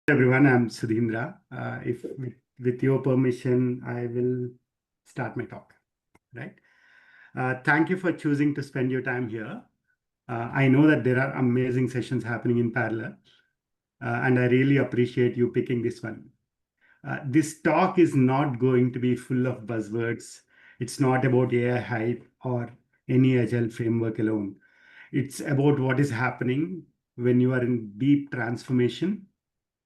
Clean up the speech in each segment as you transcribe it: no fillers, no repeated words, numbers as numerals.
Everyone, I'm Sudheendra. If with your permission, I will start my talk, right? Thank you for choosing to spend your time here. I know that there are amazing sessions happening in parallel, and I really appreciate you picking this one. This talk is not going to be full of buzzwords. It's not about AI hype or any agile framework alone. It's about what is happening when you are in deep transformation.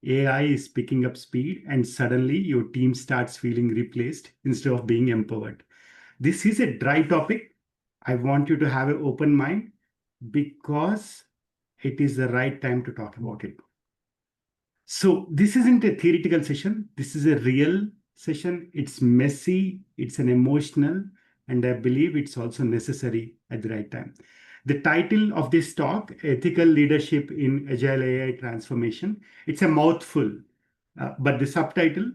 AI is picking up speed, and suddenly your team starts feeling replaced instead of being empowered. This is a dry topic. I want you to have an open mind because it is the right time to talk about it. So, this isn't a theoretical session, this is a real session. It's messy, it's an emotional, and I believe it's also necessary at the right time. The title of this talk, Ethical Leadership in Agile AI Transformation, it's a mouthful, but the subtitle,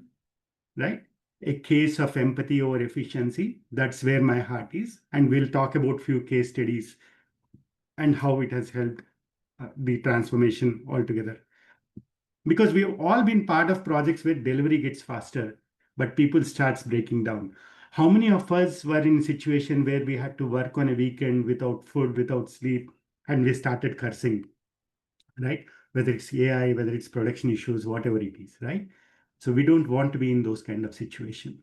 right? A case of empathy over efficiency. That's where my heart is. And we'll talk about few case studies and how it has helped the transformation altogether. Because we've all been part of projects where delivery gets faster, but people starts breaking down. How many of us were in a situation where we had to work on a weekend without food, without sleep, and we started cursing, right? Whether it's AI, whether it's production issues, whatever it is, right? So we don't want to be in those kind of situation.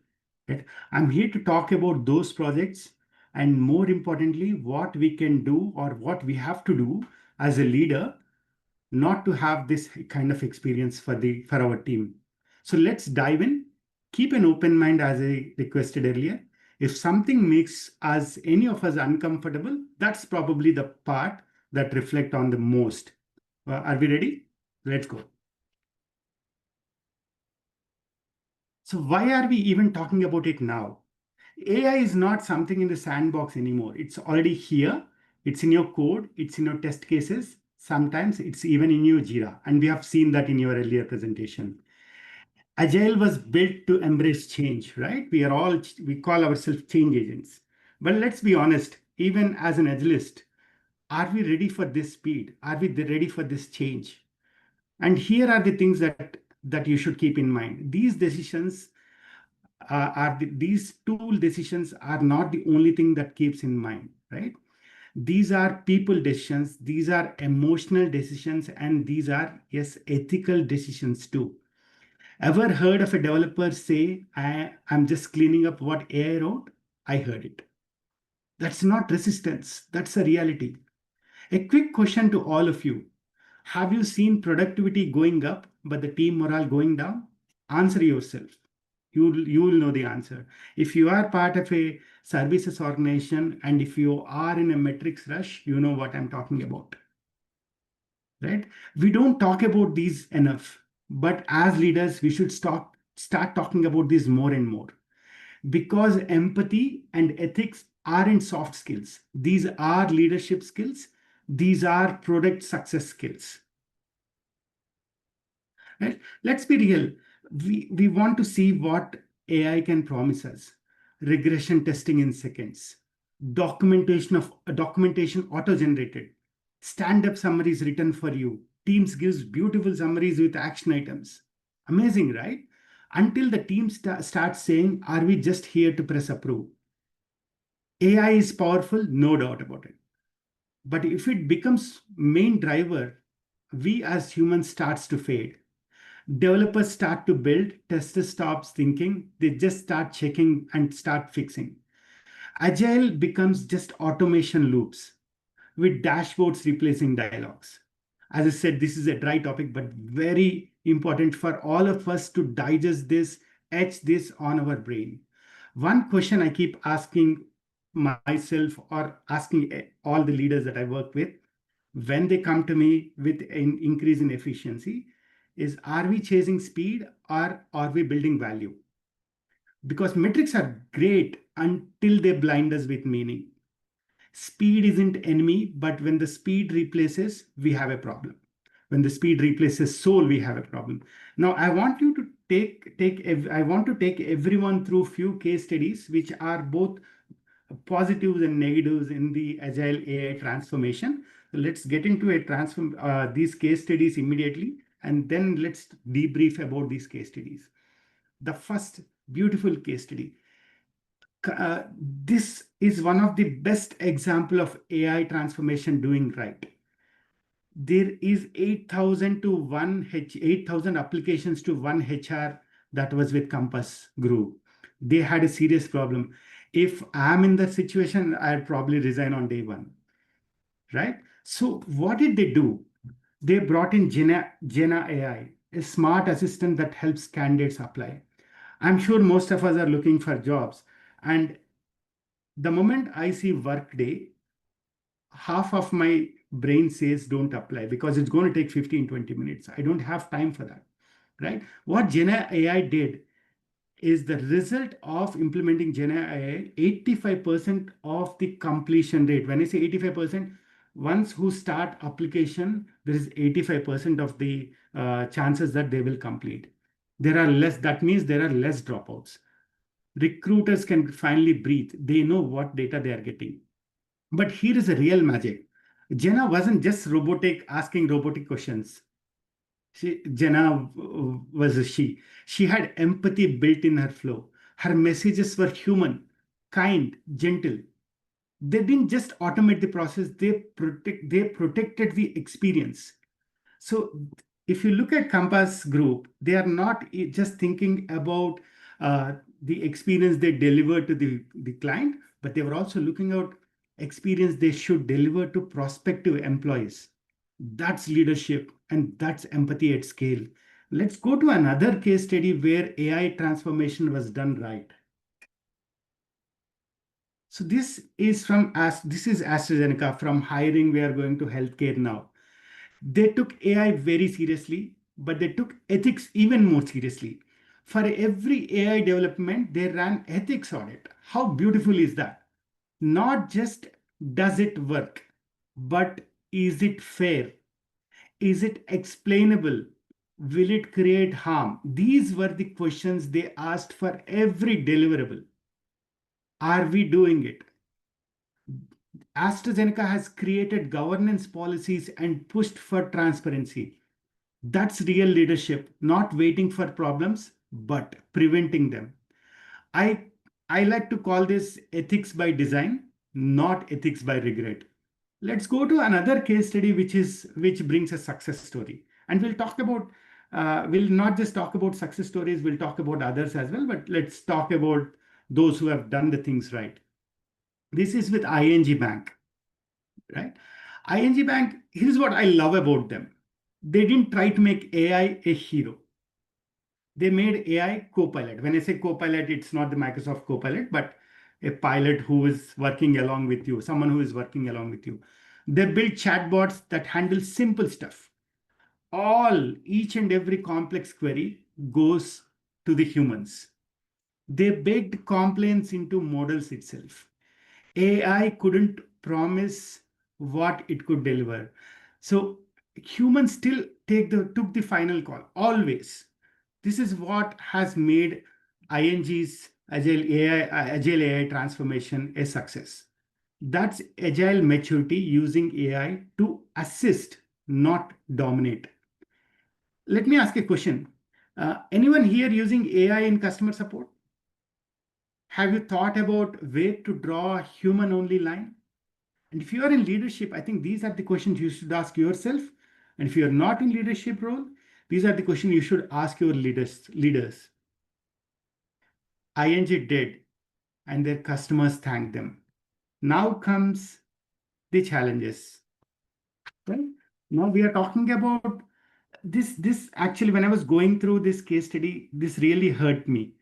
Right? I'm here to talk about those projects and more importantly, what we can do or what we have to do as a leader not to have this kind of experience for our team. So let's dive in. Keep an open mind as I requested earlier. If something makes us any of us uncomfortable, that's probably the part that reflect on the most. Are we ready? Let's go. So why are we even talking about it now? AI is not something in the sandbox anymore. It's already here. It's in your code. It's in your test cases. Sometimes it's even in your Jira. And we have seen that in your earlier presentation. Agile was built to embrace change, right? We call ourselves change agents. But let's be honest, even as an agilist, are we ready for this speed? Are we ready for this change? And here are the things that you should keep in mind. These decisions these tool decisions are not the only thing that keeps in mind, right? These are people decisions, these are emotional decisions, and these are, yes, ethical decisions too. Ever heard of a developer say, I'm just cleaning up what AI wrote? I heard it. That's not resistance, that's a reality. A quick question to all of you. Have you seen productivity going up, but the team morale going down? Answer yourself. You will know the answer. If you are part of a services organization and if you are in a metrics rush, you know what I'm talking about, right? We don't talk about these enough, but as leaders, we should start talking about this more and more because empathy and ethics aren't soft skills. These are leadership skills. These are product success skills. Right? Let's be real. We want to see what AI can promise us. Regression testing in seconds, documentation auto-generated, stand-up summaries written for you. Teams gives beautiful summaries with action items. Amazing, right? Until the team starts saying, are we just here to press approve? AI is powerful, no doubt about it. But if it becomes main driver, we as humans starts to fade. Developers start to build, testers stops thinking, they just start checking and start fixing. Agile becomes just automation loops with dashboards replacing dialogues. As I said, this is a dry topic, but very important for all of us to digest this, etch this on our brain. One question I keep asking myself or asking all the leaders that I work with when they come to me with an increase in efficiency is, are we chasing speed or are we building value? Because metrics are great until they blind us with meaning. Speed isn't enemy, but when the speed replaces, we have a problem. When the speed replaces soul, we have a problem. Now, I want you to I want to take everyone through few case studies, which are both positives and negatives in the agile AI transformation. So let's get into these case studies immediately. and then let's debrief about these case studies. The first beautiful case study. This is one of the best example of AI transformation doing right. There is 8,000 to 8,000 applications to one HR that was with Compass Group. They had a serious problem. If I'm in that situation, I'd probably resign on day one, right? So what did they do? They brought in Jenna AI, a smart assistant that helps candidates apply. I'm sure most of us are looking for jobs. And the moment I see Workday, half of my brain says don't apply because it's going to take 15-20 minutes. I don't have time for that, right? What Gen AI did is the result of implementing Gen AI, 85% of the completion rate. When I say 85%, once who start application, there is 85% of the chances that they will complete. There are less, that means there are less dropouts. Recruiters can finally breathe. They know what data they are getting. But here is a real magic. Jenna wasn't just robotic asking robotic questions. Jenna was a she. She had empathy built in her flow. Her messages were human, kind, gentle. They didn't just automate the process, they protected the experience. So if you look at Compass Group, they are not just thinking about the experience they deliver to the client, but they were also looking at experience they should deliver to prospective employees. That's leadership and that's empathy at scale. Let's go to another case study where AI transformation was done right. So this is AstraZeneca. From hiring, we are going to healthcare now. They took AI very seriously, but they took ethics even more seriously. For every AI development, they ran ethics audit. How beautiful is that? Not just does it work, but is it fair? Is it explainable? Will it create harm? These were the questions they asked for every deliverable. Are we doing it? AstraZeneca has created governance policies and pushed for transparency. That's real leadership, not waiting for problems, but preventing them. I, I like to call this ethics by design, not ethics by regret. Let's go to another case study, which brings a success story. And we'll not just talk about success stories, we'll talk about others as well, but let's talk about those who have done the things right. This is with ING Bank, right? ING Bank, here's what I love about them. They didn't try to make AI a hero. They made AI co-pilot. When I say co-pilot, it's not the Microsoft co-pilot, but a pilot who is working along with you, someone who is working along with you. They build chatbots that handle simple stuff. Each and every complex query goes to the humans. They baked complaints into models itself. AI couldn't promise what it could deliver. So humans still took the final call, always. This is what has made ING's Agile AI transformation a success. That's agile maturity using AI to assist, not dominate. Let me ask a question. Anyone here using AI in customer support? Have you thought about where to draw a human only line? And if you are in leadership, I think these are the questions you should ask yourself. And if you are not in leadership role, these are the questions you should ask your leaders. ING did, and their customers thanked them. Now comes the challenges. Right? Now we are talking about this actually, when I was going through this case study, this really hurt me.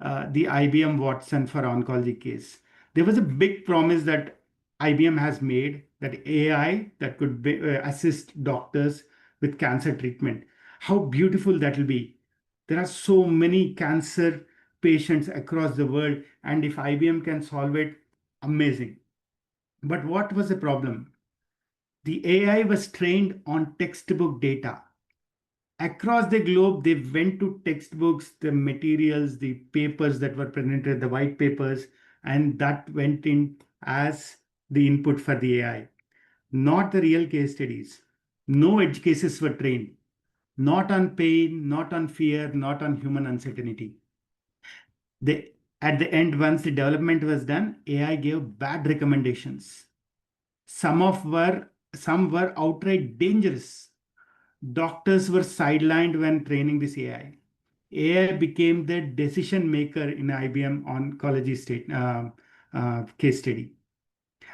The IBM Watson for oncology case. There was a big promise that IBM has made, that AI that could assist doctors with cancer treatment. How beautiful that will be. There are so many cancer patients across the world, and if IBM can solve it, amazing. But what was the problem? The AI was trained on textbook data. Across the globe, they went to textbooks, the materials, the papers that were presented, the white papers, and that went in as the input for the AI, not the real case studies. No edge cases were trained. not on pain, not on fear, not on human uncertainty. At the end, once the development was done, AI gave bad recommendations. Some were outright dangerous. Doctors were sidelined when training this AI. AI became the decision maker in IBM oncology case study.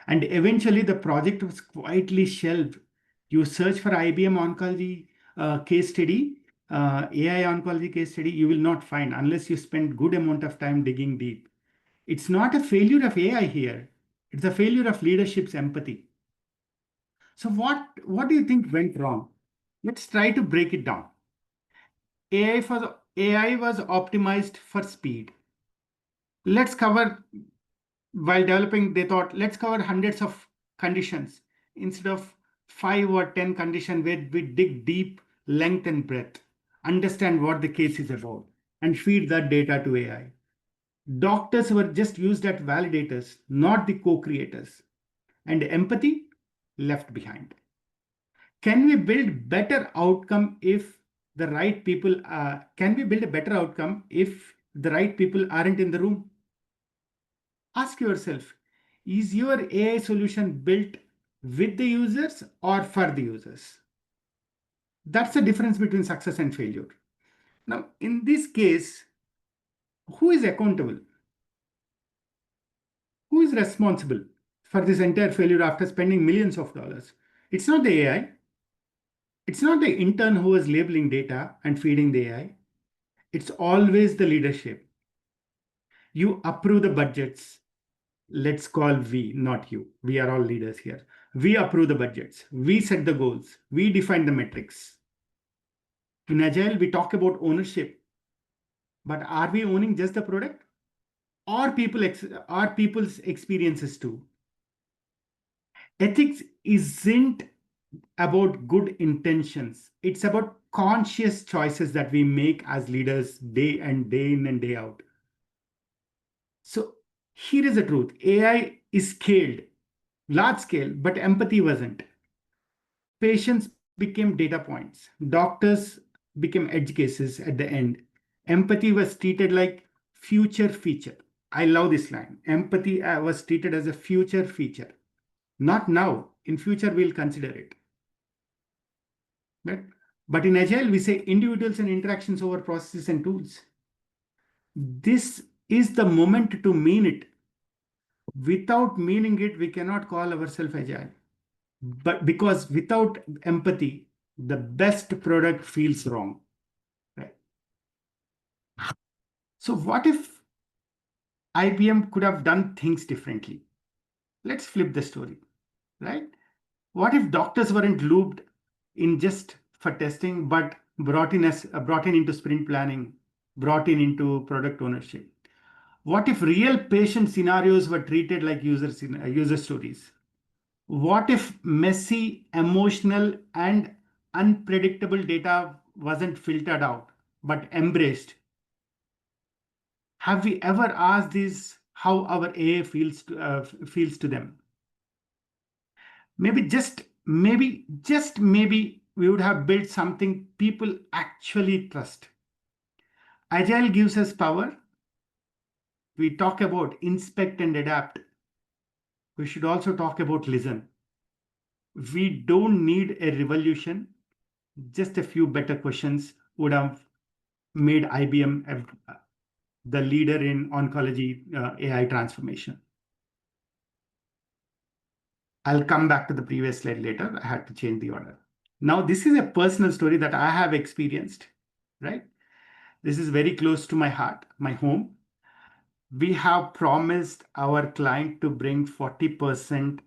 And eventually, the project was quietly shelved. You search for IBM oncology case study, AI oncology case study, you will not find unless you spend good amount of time digging deep. It's not a failure of AI here. It's a failure of leadership's empathy. So what do you think went wrong? Let's try to break it down. AI was optimized for speed. Let's cover While developing, they thought, let's cover hundreds of conditions instead of 5 or 10 conditions where we dig deep, length and breadth, understand what the case is about, and feed that data to AI. Doctors were just used as validators, not the co-creators, and empathy left behind. Can we build better outcome if the right people? Can we build a better outcome if the right people aren't in the room? Ask yourself, is your AI solution built with the users or for the users? That's the difference between success and failure. Now, in this case, who is accountable? Who is responsible for this entire failure after spending millions of dollars? It's not the AI. It's not the intern who is labeling data and feeding the AI. It's always the leadership. You approve the budgets. Let's call we, not you. We are all leaders here. We approve the budgets. We set the goals. We define the metrics. In Agile, we talk about ownership. But are we owning just the product? Or people's experiences too? Ethics isn't about good intentions. It's about conscious choices that we make as leaders day in and day out. So here is the truth. AI is scaled, large scale, but empathy wasn't. Patients became data points. Doctors became edge cases at the end. Empathy was treated like future feature. I love this line. Empathy was treated as a future feature. Not now. In future, we'll consider it. Right? But in Agile, we say individuals and interactions over processes and tools. This is the moment to mean it. Without meaning it, we cannot call ourselves Agile. But because without empathy, the best product feels wrong. Right? So what if IBM could have done things differently? Let's flip the story, right? What if doctors weren't looped in just for testing, but brought in into sprint planning, brought in into product ownership? What if real patient scenarios were treated like user stories? What if messy, emotional, and unpredictable data wasn't filtered out, but embraced? Have we ever asked this how our AI feels to them? Just maybe, we would have built something people actually trust. Agile gives us power. We talk about inspect and adapt. We should also talk about listen. We don't need a revolution. Just a few better questions would have made IBM the leader in oncology AI transformation. I'll come back to the previous slide later. I had to change the order. Now, this is a personal story that I have experienced, right? This is very close to my heart, my home. We have promised our client to bring 40%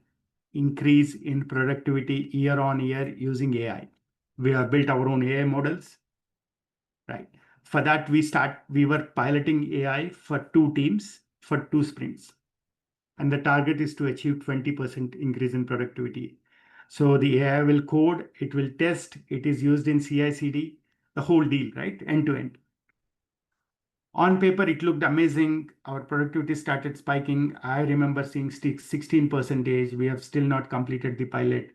increase in productivity year on year using AI. We have built our own AI models, right? For that, we were piloting AI for 2 teams for 2 sprints. And the target is to achieve 20% increase in productivity. So the AI will code, it will test, it is used in CI/CD, the whole deal, right? End to end. On paper, it looked amazing. Our productivity started spiking. I remember seeing 16%. We have still not completed the pilot.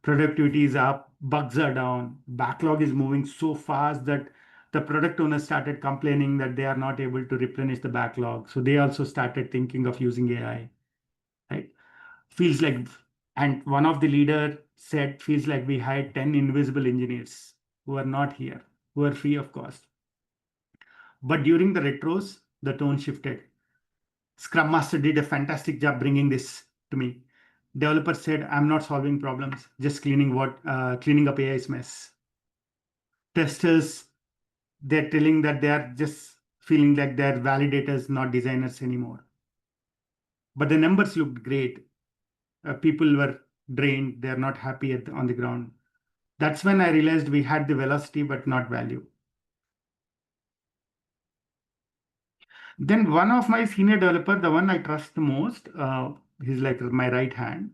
productivity is up, bugs are down, backlog is moving so fast that the product owners started complaining that they are not able to replenish the backlog. So they also started thinking of using AI, right? Feels like, and one of the leader said, feels like we hired 10 invisible engineers who are not here, who are free of cost. But during the retros, the tone shifted. Scrum Master did a fantastic job bringing this to me. Developer said, I'm not solving problems, just cleaning up AI's mess. Testers, they're telling that they are just feeling like they're validators, not designers anymore. But the numbers looked great. People were drained. They're not happy on the ground. That's when I realized we had the velocity, but not value. Then one of my senior developer, the one I trust the most, he's like my right hand,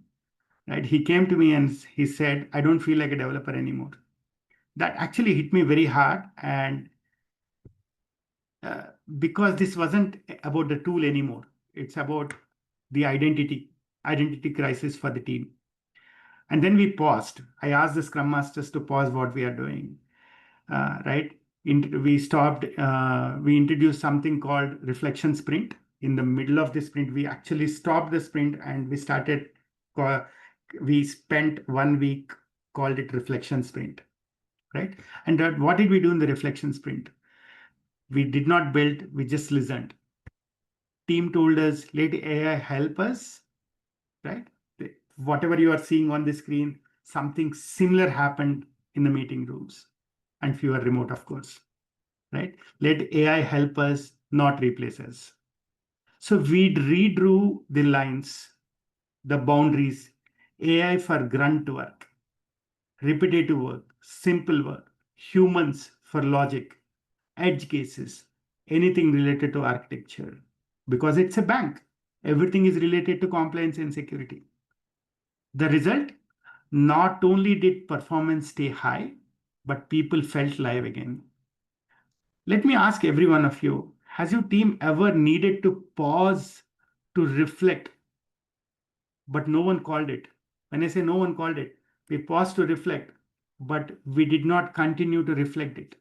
right? He came to me and he said, I don't feel like a developer anymore. That actually hit me very hard. And uh, because this wasn't about the tool anymore, it's about the identity crisis for the team. And then we paused. I asked the scrum masters to pause what we are doing, right? We introduced something called reflection sprint. In the middle of the sprint, we actually stopped the sprint and we spent 1 week, called it reflection sprint, right? And what did we do in the reflection sprint? We did not build, we just listened. Team told us, let AI help us, right? Whatever you are seeing on the screen, something similar happened in the meeting rooms, and fewer remote, of course, right? Let AI help us, not replace us. So we redrew the lines, the boundaries. AI for grunt work, repetitive work, simple work, humans for logic, edge cases, anything related to architecture. Because it's a bank, everything is related to compliance and security. The result, not only did performance stay high, but people felt live again. Let me ask every one of you, has your team ever needed to pause to reflect, but no one called it? When I say no one called it, we paused to reflect, but we did not continue to reflect it.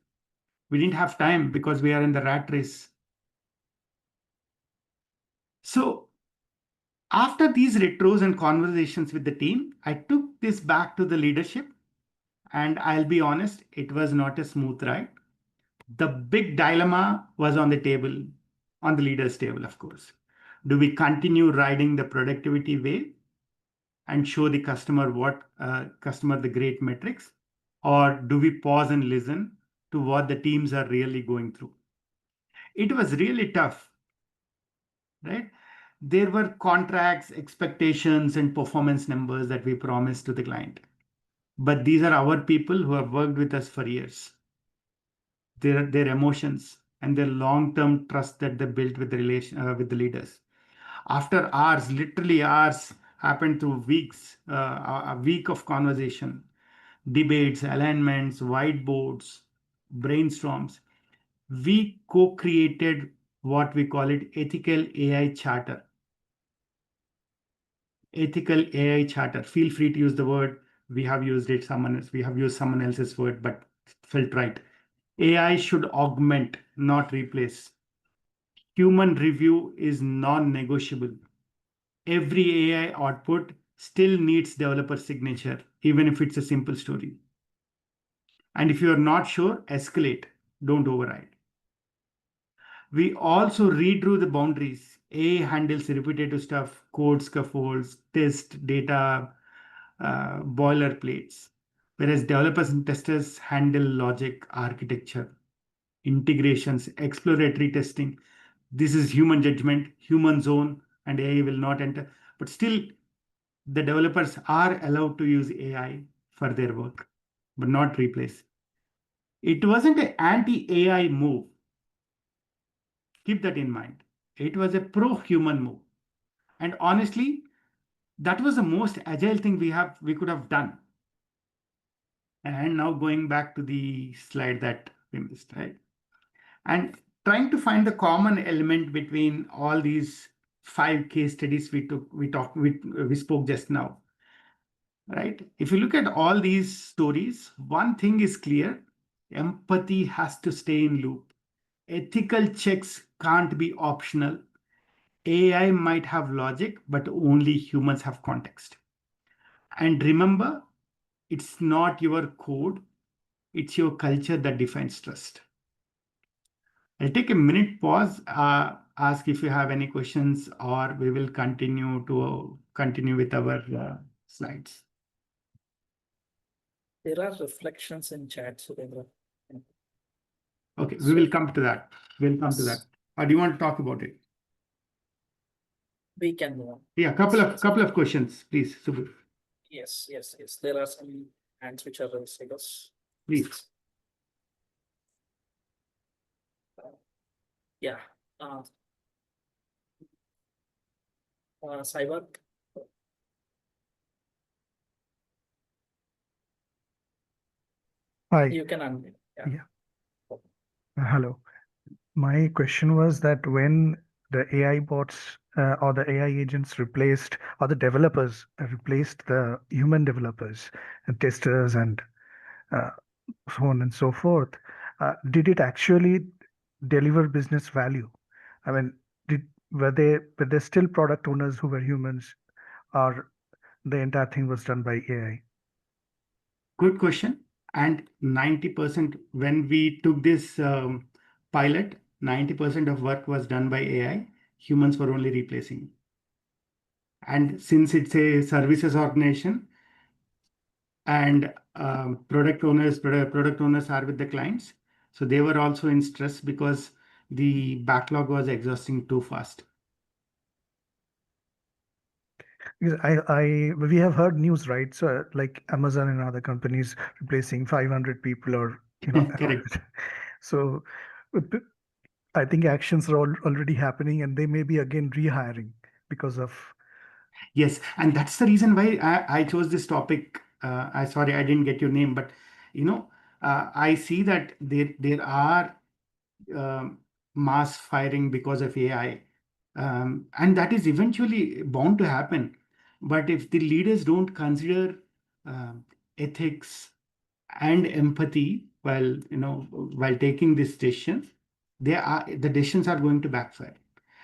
We didn't have time because we are in the rat race. So after these retros and conversations with the team, I took this back to the leadership. And I'll be honest, it was not a smooth ride. The big dilemma was on the table, on the leader's table, of course. Do we continue riding the productivity wave and show the customer the great metrics, or do we pause and listen to what the teams are really going through? It was really tough, right? There were contracts, expectations, and performance numbers that we promised to the client. But these are our people who have worked with us for years. Their emotions and their long-term trust that they built with with the leaders. After hours, literally hours, happened through weeks, a week of conversation, debates, alignments, whiteboards, brainstorms. We co-created what we call it ethical AI charter. Ethical AI charter. Feel free to use the word. We have used it. We have used someone else's word, but felt right. AI should augment, not replace. Human review is non-negotiable. Every AI output still needs developer signature, even if it's a simple story. And if you're not sure, escalate, don't override. We also redrew the boundaries. AI handles repetitive stuff, code scaffolds, test data, boilerplates, whereas developers and testers handle logic, architecture, integrations, exploratory testing. This is human judgment, human zone, and AI will not enter. But still, the developers are allowed to use AI for their work, but not replace. It wasn't an anti-AI move. Keep that in mind. It was a pro-human move. And honestly, that was the most agile thing we could have done. And now going back to the slide that we missed, right? And trying to find the common element between all these 5 case studies we spoke just now. right? If you look at all these stories, one thing is clear: empathy has to stay in loop. Ethical checks can't be optional. AI might have logic, but only humans have context. And remember, it's not your code, it's your culture that defines trust. I'll take a minute pause, ask if you have any questions, or we will continue with our slides. There are reflections in chat, Sudheendra. Okay, we will come to that. We'll come to that. Yes. Or do you want to talk about it? We can move on. Yeah, couple of questions, please, Subbu. Yes. There are some hands which are raised. Please. Yeah. Cyber. Hi. You can unmute. Yeah. Hello. My question was that when the AI bots or the AI agents replaced, or the developers replaced the human developers and testers and uh, so on and so forth, did it actually deliver business value? I mean, were they still product owners who were humans, or the entire thing was done by AI? Good question. And 90%, when we took this pilot, 90% of work was done by AI. Humans were only replacing. And since it's a services organization and product owners are with the clients, so they were also in stress because the backlog was exhausting too fast. Because we have heard news, right? So like Amazon and other companies replacing 500 people, or Correct. So I think actions are already happening, and they may be again rehiring because of. Yes, and that's the reason why I chose this topic. Sorry, I didn't get your name, but I see that there are um, mass firing because of AI, and that is eventually bound to happen. But if the leaders don't consider um ethics and empathy while taking these decisions, the decisions are going to backfire.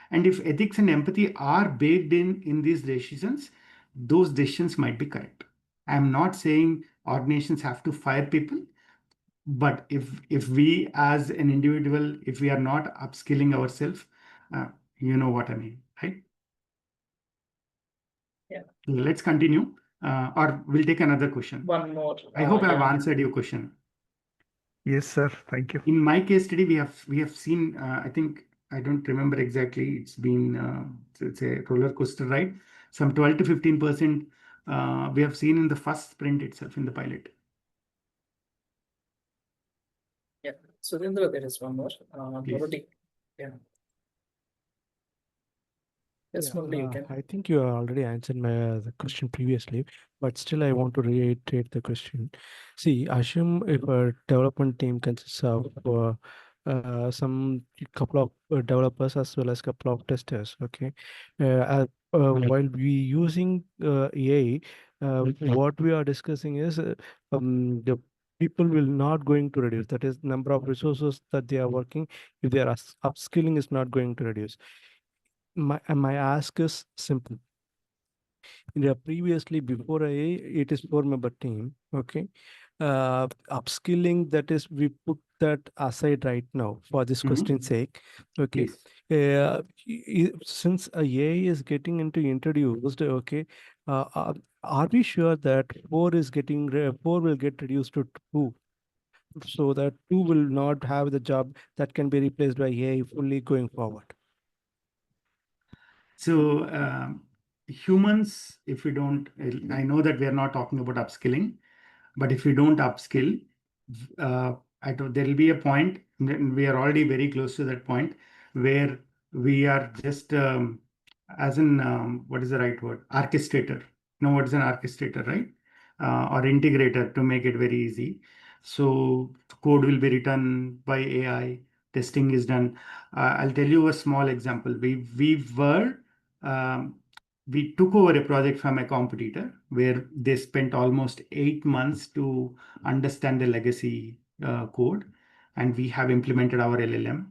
And if ethics and empathy are baked in these decisions, those decisions might be correct. I'm not saying organizations have to fire people, but if we as an individual, if we are not upskilling ourselves, you know what I mean, right? Yeah. Let's continue, or we'll take another question. One more. I hope I've answered your question. Yes, sir. Thank you. In my case study, we have seen. I think I don't remember exactly. It's been it's a roller coaster ride. Some 12 to 15% we have seen in the first sprint itself in the pilot. Yeah. Sudheendra, there is one more. Please. Murali. Yeah. Yes, Murali, you can. I think you already answered the question previously, but still I want to reiterate the question. See, assume if a development team consists of some couple of developers as well as couple of testers. Okay, while we using AI, what we are discussing is the people will not going to reduce. That is, number of resources that they are working. If their upskilling is not going to reduce. My ask is simple. Previously, before AI, it is 4-member team. Okay. Upskilling, that is, we put that aside right now for this question's sake. Okay. Since AI is getting introduced, okay, are we sure that 4 will get reduced to 2? So that 2 will not have the job that can be replaced by AI fully going forward. So humans, if we don't, I know that we are not talking about upskilling, but if we don't upskill, there will be a point, and we are already very close to that point, where we are just, what is the right word? Orchestrator. You know what is an orchestrator, right? Or integrator, to make it very easy. So code will be written by AI, testing is done. I'll tell you a small example. We were we took over a project from a competitor where they spent almost 8 months to understand the legacy code, and we have implemented our LLM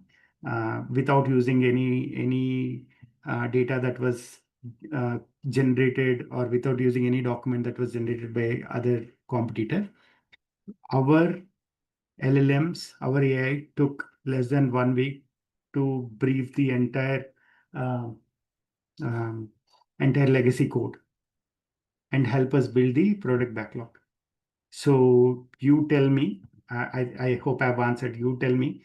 without using any data that was generated, or without using any document that was generated by other competitor. Our LLMs, our AI took less than 1 week to brief the uh, entire legacy code and help us build the product backlog. So you tell me, I hope I've answered. You tell me,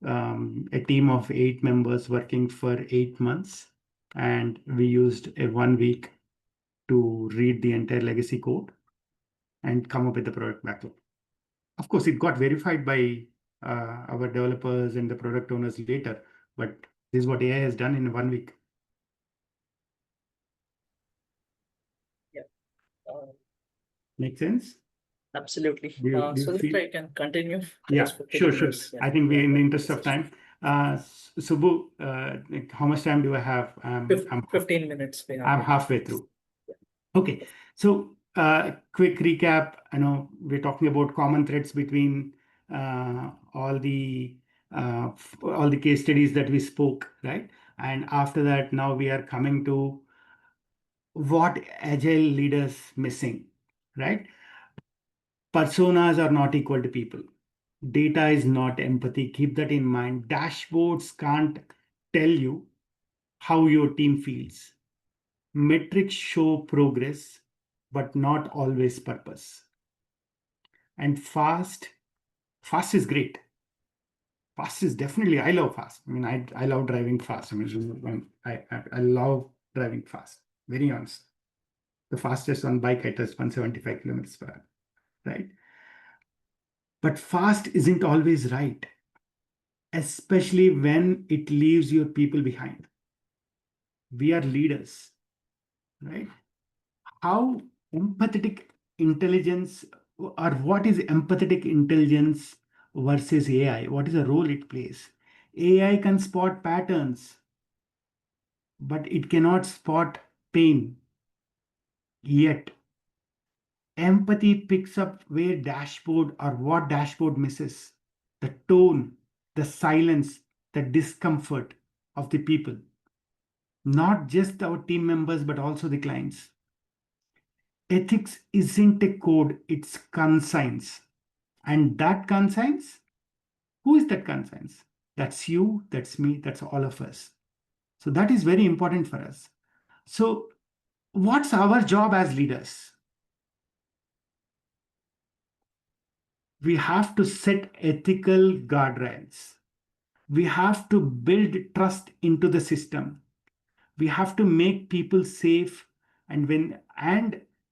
a team of 8 members working for 8 months, and we used a 1 week to read the entire legacy code and come up with the product backlog. Of course, it got verified by our developers and the product owners later, but this is what AI has done in 1 week. Make sense? Absolutely. Do you So feel- I can continue. Yeah, Just 15 sure. minutes. Yeah. I think we, in the interest of time, Subbu, how much time do I have? I'm 15 minutes. We I'm have. halfway through. Okay, so quick recap. I know we're talking about common threads between all the case studies that we spoke, right? And after that, now we are coming to what agile leaders missing, right? Personas are not equal to people. Data is not empathy. Keep that in mind. Dashboards can't tell you how your team feels. Metrics show progress, but not always purpose. And fast is great. Fast is definitely, I love fast. I mean, I love driving fast. I mean, I love driving fast. Very honest. The fastest on bike I touched 175 kilometers per hour, right? But fast isn't always right, especially when it leaves your people behind. We are leaders, right? How empathetic intelligence, or what is empathetic intelligence versus AI? What is the role it plays? AI can spot patterns, but it cannot spot pain yet. Empathy picks up where dashboard, or what dashboard misses, the tone, the silence, the discomfort of the people, not just our team members, but also the clients. Ethics isn't a code, it's conscience. And that conscience, who is that conscience? That's you, that's me, that's all of us. So that is very important for us. So, what's our job as leaders? We have to set ethical guardrails. We have to build trust into the system. We have to make people safe, and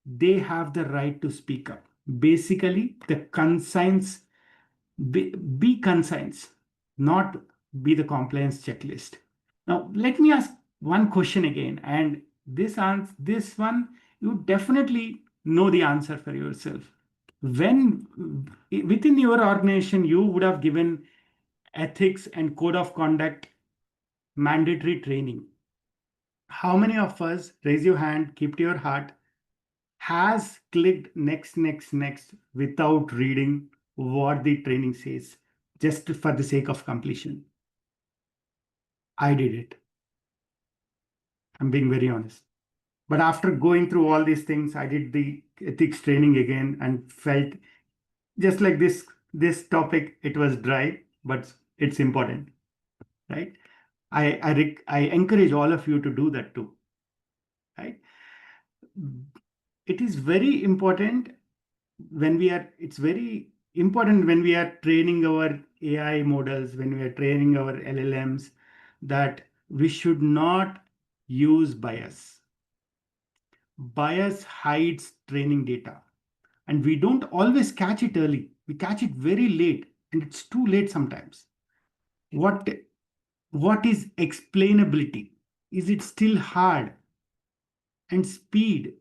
they have the right to speak up. Basically, the conscience, be conscience, not be the compliance checklist. Now, let me ask one question again, and this one you definitely know the answer for yourself. When within your organization you would have given ethics and code of conduct mandatory training, how many of us, raise your hand, keep to your heart, has clicked next without reading what the training says, just for the sake of completion? I did it. I'm being very honest. But after going through all these things, I did the ethics training again and felt just like this topic, it was dry, but it's important, right? I encourage all of you to do that too, right? It is very important it's very important when we are training our AI models, when we are training our LLMs, that we should not use bias. Bias hides training data, and we don't always catch it early. We catch it very late, and it's too late sometimes. What is explainability? Is it still hard? And speed,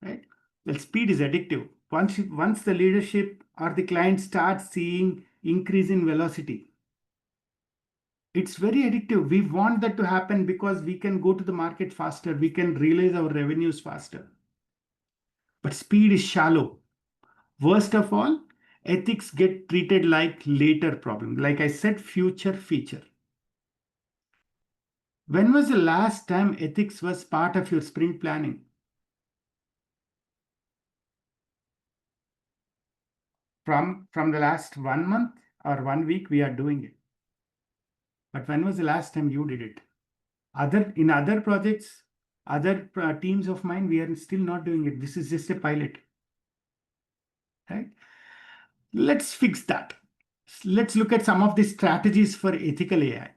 right? Well, speed is addictive. Once the leadership or the client starts seeing increase in velocity, It's very addictive. We want that to happen because we can go to the market faster. We can realize our revenues faster. But speed is shallow. Worst of all, ethics get treated like later problem. Like I said, future feature. When was the last time ethics was part of your sprint planning? From the last 1 month or 1 week, we are doing it. But when was the last time you did it? In other projects, other teams of mine, we are still not doing it. This is just a pilot. Right? Let's fix that. Let's look at some of the strategies for ethical AI.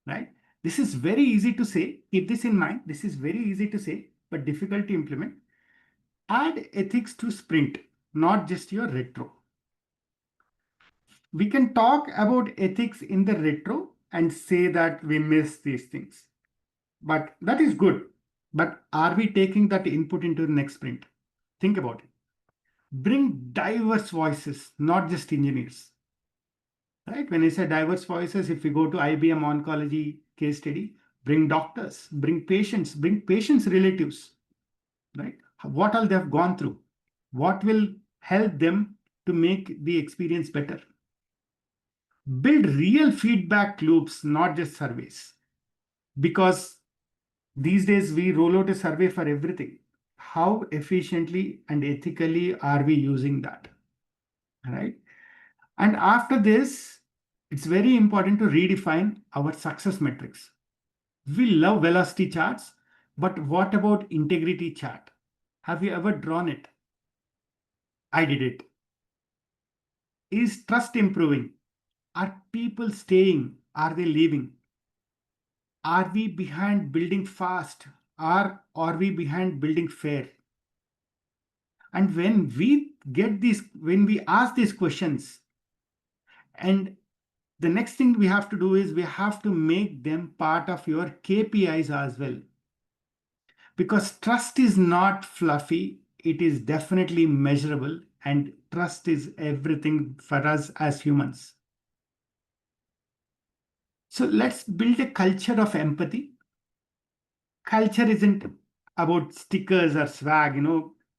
Right? This is very easy to say. Keep this in mind. This is very easy to say, but difficult to implement. Add ethics to sprint, not just your retro. We can talk about ethics in the retro and say that we miss these things. But that is good. But are we taking that input into the next sprint? Think about it. Bring diverse voices, not just engineers. Right? When I say diverse voices, if we go to IBM oncology case study, bring doctors, bring patients relatives. Right? What all they have gone through. What will help them to make the experience better? Build real feedback loops, not just surveys. Because these days we roll out a survey for everything. How efficiently and ethically are we using that? Right? And after this, it's very important to redefine our success metrics. We love velocity charts, but what about integrity chart? Have you ever drawn it? I did it. Is trust improving? Are people staying? Are they leaving? Are we behind building fast? Or are we behind building fair? And when we ask these questions, and the next thing we have to do is we have to make them part of your KPIs as well. Because trust is not fluffy, it is definitely measurable, and trust is everything for us as humans. So let's build a culture of empathy. Culture isn't about stickers or swag,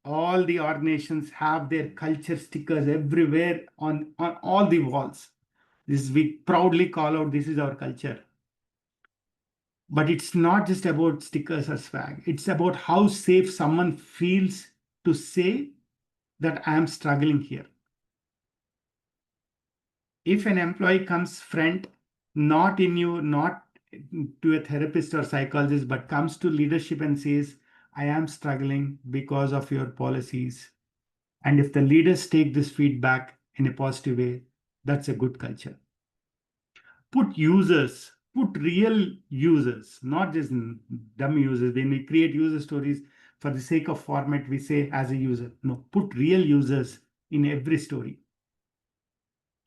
all the organizations have their culture stickers everywhere on all the walls. We proudly call out, this is our culture. But it's not just about stickers or swag. It's about how safe someone feels to say that I am struggling here. If an employee comes front, not to a therapist or psychologist, but comes to leadership and says, I am struggling because of your policies. And if the leaders take this feedback in a positive way, that's a good culture. Put real users, not just dumb users. When we create user stories for the sake of format, we say as a user. No, put real users in every story.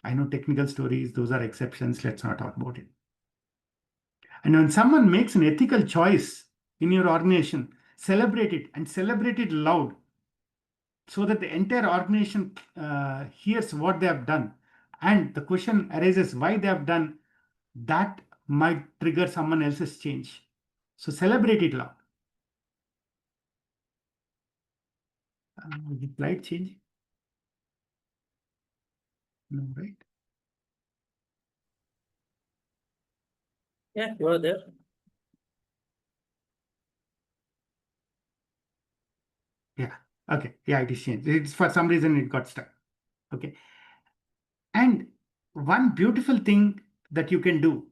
I know technical stories, those are exceptions. Let's not talk about it. And when someone makes an ethical choice in your organization, celebrate it and celebrate it loud so that the entire organization hears what they have done. And the question arises why they have done that might trigger someone else's change. So celebrate it loud. The slide changing? No, right? Yeah, you are there. Yeah. Okay. Yeah, it is changed. It's for some reason it got stuck. Okay. And one beautiful thing that you can do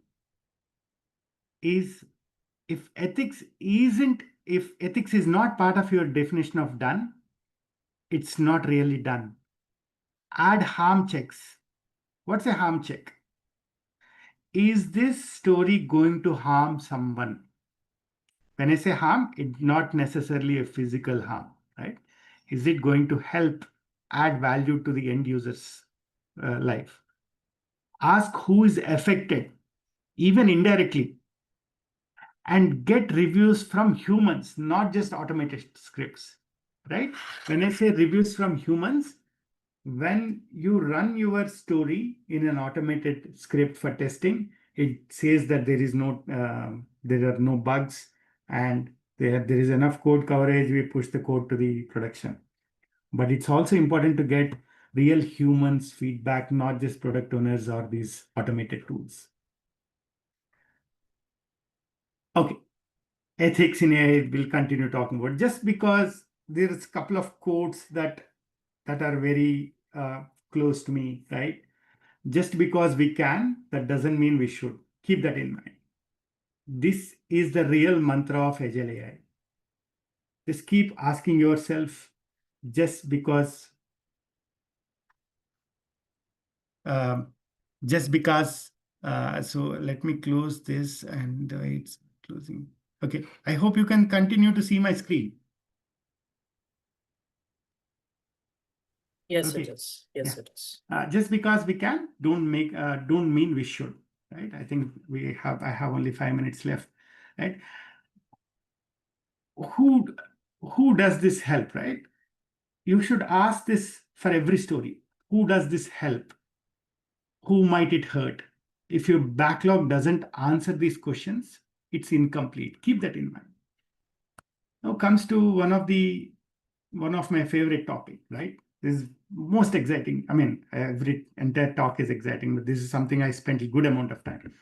is if ethics is not part of your definition of done, it's not really done. Add harm checks. What's a harm check? Is this story going to harm someone? When I say harm, it's not necessarily a physical harm, right? Is it going to help add value to the end user's life? Ask who is affected, even indirectly, and get reviews from humans, not just automated scripts, right? When I say reviews from humans, when you run your story in an automated script for testing, It says that there are no bugs, and there is enough code coverage. We push the code to the production. But it's also important to get real humans feedback, not just product owners or these automated tools. Okay, ethics in AI, we'll continue talking about. Just because there's a couple of quotes that are very close to me, right? Just because we can, that doesn't mean we should. Keep that in mind. This is the real mantra of Agile AI. Just keep asking yourself, just because so let me close this, and it's closing. Okay, I hope you can continue to see my screen. Yes, Okay. it is. Yes, Yeah. it is. Just because we can, don't mean we should, right? I think I have only 5 minutes left, right? Who does this help, right? You should ask this for every story. Who does this help? Who might it hurt? If your backlog doesn't answer these questions, it's incomplete. Keep that in mind. Now comes to one of my favorite topic, right? This is most exciting. I mean, every entire talk is exciting, but this is something I spent a good amount of time.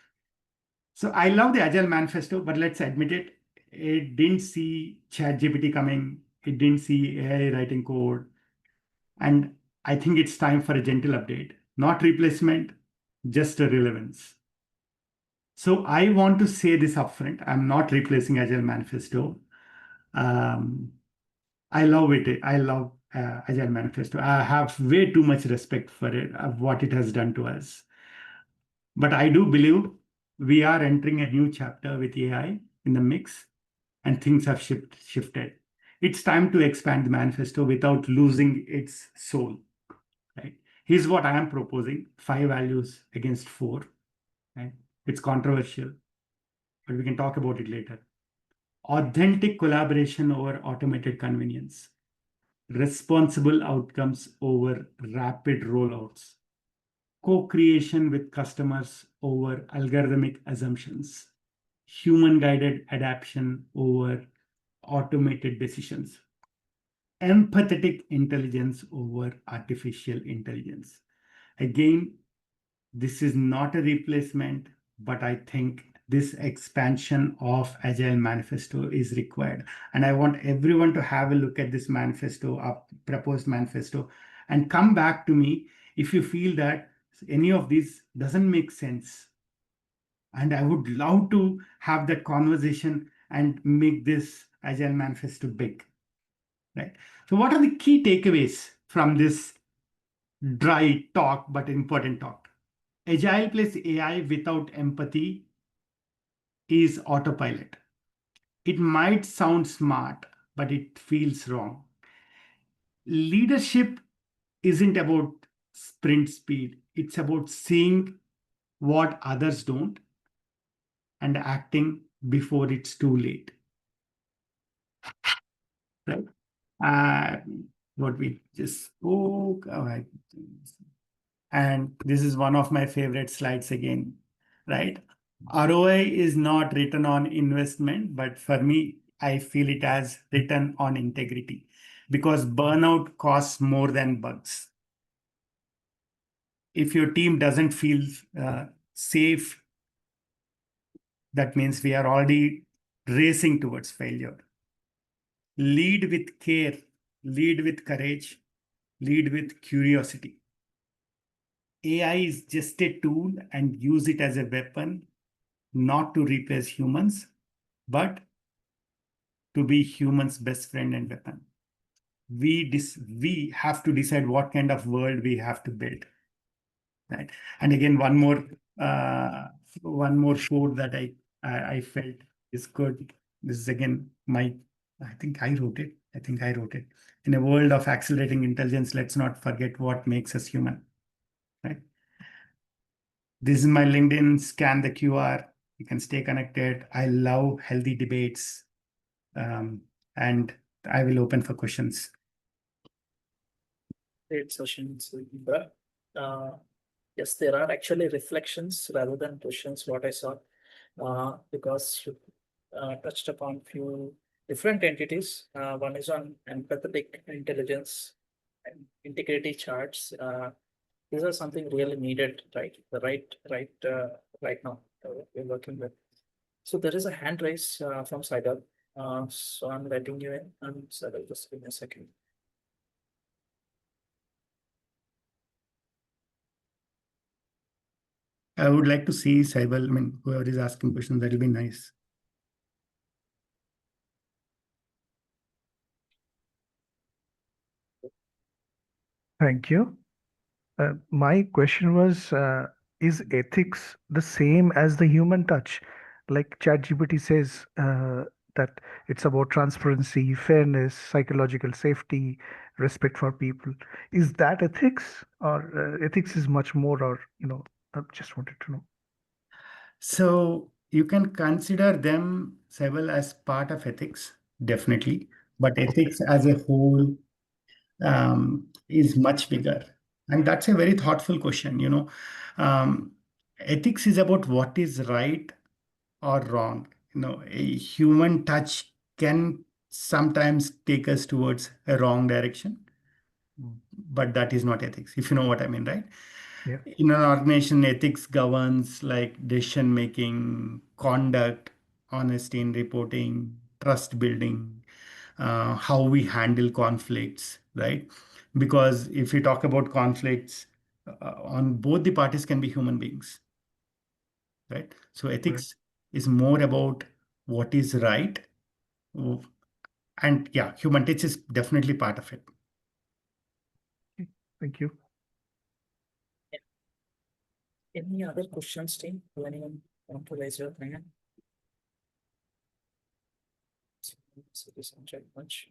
So I love the Agile Manifesto, but let's admit it didn't see ChatGPT coming. It didn't see AI writing code. And I think it's time for a gentle update, not replacement, just a relevance. So I want to say this upfront. I'm not replacing Agile Manifesto. I love it. I love Agile Manifesto. I have way too much respect for it, of what it has done to us. But I do believe we are entering a new chapter with AI in the mix, and things have shifted. It's time to expand the manifesto without losing its soul. Right? Here's what I am proposing: 5 values against 4. Right? It's controversial, but we can talk about it later. Authentic collaboration over automated convenience. Responsible outcomes over rapid rollouts. Co-creation with customers over algorithmic assumptions. Human-guided adaptation over automated decisions. Empathetic intelligence over artificial intelligence. Again, this is not a replacement, but I think this expansion of Agile Manifesto is required. And I want everyone to have a look at this manifesto, proposed manifesto, and come back to me if you feel that any of this doesn't make sense. And I would love to have that conversation and make this Agile Manifesto big. Right? So what are the key takeaways from this dry talk, but important talk? Agile plus AI without empathy is autopilot. It might sound smart, but it feels wrong. Leadership isn't about sprint speed. It's about seeing what others don't and acting before it's too late. Right? What we just spoke. All right. And this is one of my favorite slides again, right? ROI is not return on investment, but for me, I feel it as return on integrity, because burnout costs more than bugs. If your team doesn't feel safe, that means we are already racing towards failure. Lead with care, lead with courage, lead with curiosity. AI is just a tool, and use it as a weapon, not to replace humans, but to be humans' best friend and weapon. We have to decide what kind of world we have to build. Right. And again, one more quote that I felt is good. This is again I think I wrote it. In a world of accelerating intelligence, let's not forget what makes us human. Right. This is my LinkedIn. Scan the QR. You can stay connected. I love healthy debates, and I will open for questions. Great session, Sudheendra. Yes, there are actually reflections rather than questions, what I saw, because you touched upon few different entities. One is on empathetic intelligence and integrity charts. These are something really needed, right? The right now we're working with. So there is a hand raise from Saidal. So I'm letting you in, and Saidal, just give me a second. I would like to see Saibal, I mean, whoever is asking questions, that'll be nice. Thank you. My question was, is ethics the same as the human touch? Like ChatGPT says that it's about transparency, fairness, psychological safety, respect for people. Is that ethics, or ethics is much more? Or I just wanted to know. So you can consider them, Saibal, as part of ethics, definitely. But ethics as a whole is much bigger. And that's a very thoughtful question. Ethics is about what is right or wrong. A human touch can sometimes take us towards a wrong direction, but that is not ethics, if you know what I mean, right? Yeah. In an organization, ethics governs like decision making, conduct, honesty in reporting, trust building, how we handle conflicts, right? Because if we talk about conflicts, on both the parties can be human beings, right? So ethics is more about what is right, and yeah, human touch is definitely part of it. Thank you. Any other questions, team? Do anyone want to raise your hand? So this one check much.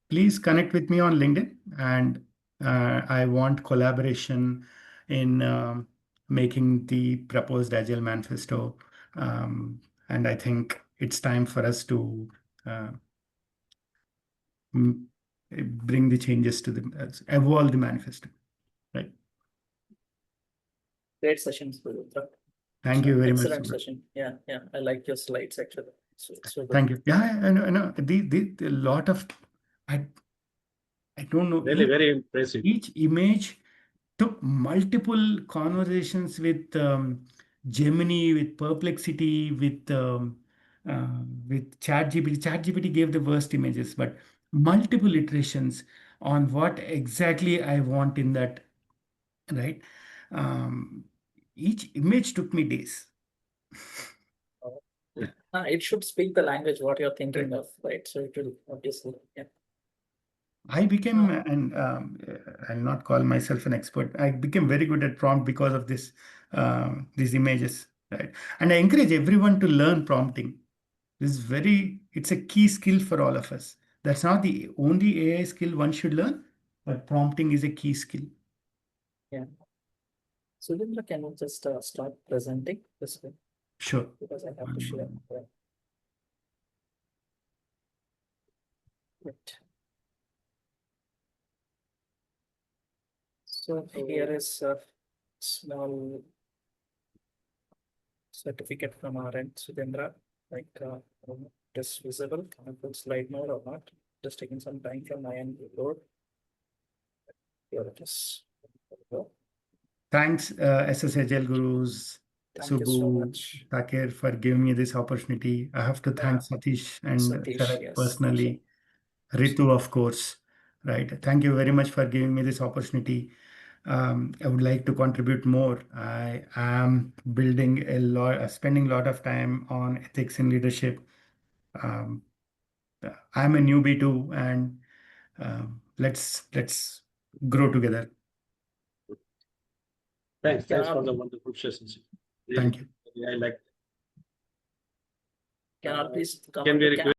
Please connect with me on LinkedIn, and I want collaboration in making the proposed Agile manifesto. And I think it's time for us to bring the changes to evolve the manifesto, right? Great session, Sudheendra. Thank you very much. Excellent session. Yeah, I like your slides actually. So good. Thank you. Yeah, I know. The lot of I don't know. Really, very impressive. Each image took multiple conversations with Gemini, with Perplexity, with ChatGPT. ChatGPT gave the worst images, but multiple iterations on what exactly I want in that, right? Each image took me days. It should speak the language what you're thinking of, right? So it will obviously, yeah. I became, and I'll not call myself an expert. I became very good at prompt because of these images, right? And I encourage everyone to learn prompting. It's a key skill for all of us. That's not the only AI skill one should learn, but prompting is a key skill. Yeah. Sudheendra, can you just start presenting this way? Sure. Because I have to share. Right. So here is a small certificate from our end, Sudheendra. Like, it is visible. Can I put slide mode or not? Just taking some time from my end to load. Here it is. Thanks, SS Agilegurus, Thank you so Subbu, much. Takir, for giving me this opportunity. I have to thank Satish and Satish, Sharat yes. personally. Ritu, of course, right? Thank you very much for giving me this opportunity. I would like to contribute more. I am building spending a lot of time on ethics in leadership. I'm a newbie too, and let's grow together. Thanks for the wonderful sessions. Thank you. I like. Can I please come Can on we the request